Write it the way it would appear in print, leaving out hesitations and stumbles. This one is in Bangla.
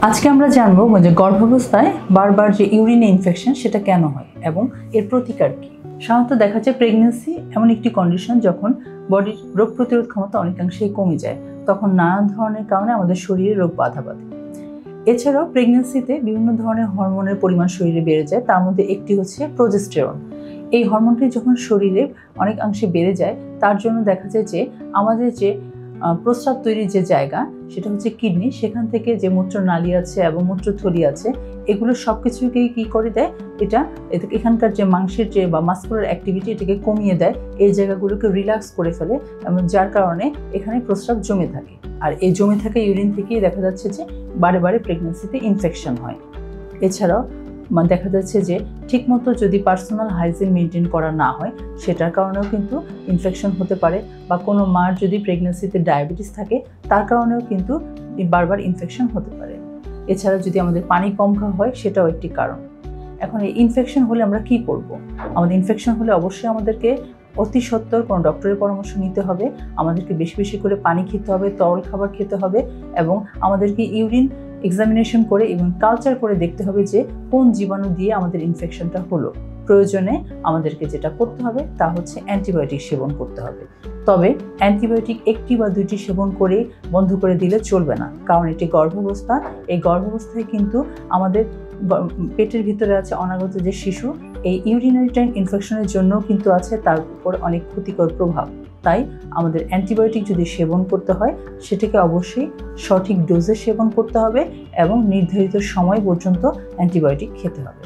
আজকে আমরা জানবো যে গর্ভাবস্থায় বারবার যে ইউরিনে ইনফেকশন সেটা কেন হয় এবং এর প্রতিকার কী। সাধারণত দেখা যায় প্রেগনেন্সি এমন একটি কন্ডিশন যখন বডির রোগ প্রতিরোধ ক্ষমতা অনেকাংশেই কমে যায়, তখন নানান ধরনের কারণে আমাদের শরীরে রোগ বাধা বাঁধে। এছাড়াও প্রেগনেন্সিতে বিভিন্ন ধরনের হরমোনের পরিমাণ শরীরে বেড়ে যায়, তার মধ্যে একটি হচ্ছে প্রোজেস্টেরন। এই হরমোনটি যখন শরীরে অনেকাংশে বেড়ে যায়, তার জন্য দেখা যায় যে আমাদের যে প্রস্রাব তৈরির যে জায়গা সেটা হচ্ছে কিডনি, সেখান থেকে যে মূত্রনালী আছে এবং মূত্রথলি আছে, এগুলো সব কিছুকেই কী করে দেয়, এখানকার যে মাংসের যে বা মাসকুলার অ্যাক্টিভিটি এটাকে কমিয়ে দেয়, এই জায়গাগুলোকে রিল্যাক্স করে ফেলে এবং যার কারণে এখানে প্রস্রাব জমে থাকে। আর এই জমে থাকা ইউরিন থেকেই দেখা যাচ্ছে যে বারে বারে প্রেগনেন্সিতে ইনফেকশন হয়। এছাড়াও দেখা যাচ্ছে যে ঠিকমতো যদি পার্সোনাল হাইজিন মেনটেন করা না হয়, সেটার কারণেও কিন্তু ইনফেকশন হতে পারে, বা কোনো মার যদি প্রেগনেন্সিতে ডায়াবেটিস থাকে তার কারণেও কিন্তু বারবার ইনফেকশন হতে পারে। এছাড়া যদি আমাদের পানি কম খাওয়া হয়, সেটাও একটি কারণ। এখন এই ইনফেকশন হলে আমরা কি করব? আমাদের ইনফেকশন হলে অবশ্যই আমাদেরকে অতি সত্বর কোনো ডক্টরের পরামর্শ নিতে হবে, আমাদেরকে বেশি বেশি করে পানি খেতে হবে, তরল খাবার খেতে হবে, এবং আমাদেরকে ইউরিন এক্সামিনেশন করে এবং কালচার করে দেখতে হবে যে কোন জীবাণু দিয়ে আমাদের ইনফেকশনটা হলো। প্রয়োজনে আমাদেরকে যেটা করতে হবে তা হচ্ছে অ্যান্টিবায়োটিক সেবন করতে হবে। তবে অ্যান্টিবায়োটিক একটি বা দুইটি সেবন করে বন্ধ করে দিলে চলবে না, কারণ এটি গর্ভাবস্থা। এই গর্ভাবস্থায় কিন্তু আমাদের পেটের ভিতরে আছে অনাগত যে শিশু, এই ইউরিনারি ট্র্যাক্ট ইনফেকশনের জন্য কিন্তু আছে তার উপর অনেক ক্ষতিকর প্রভাব। তাই আমাদের অ্যান্টিবায়োটিক যদি সেবন করতে হয়, সেটাকে অবশ্যই সঠিক ডোজে সেবন করতে হবে এবং নির্ধারিত সময় পর্যন্ত অ্যান্টিবায়োটিক খেতে হবে।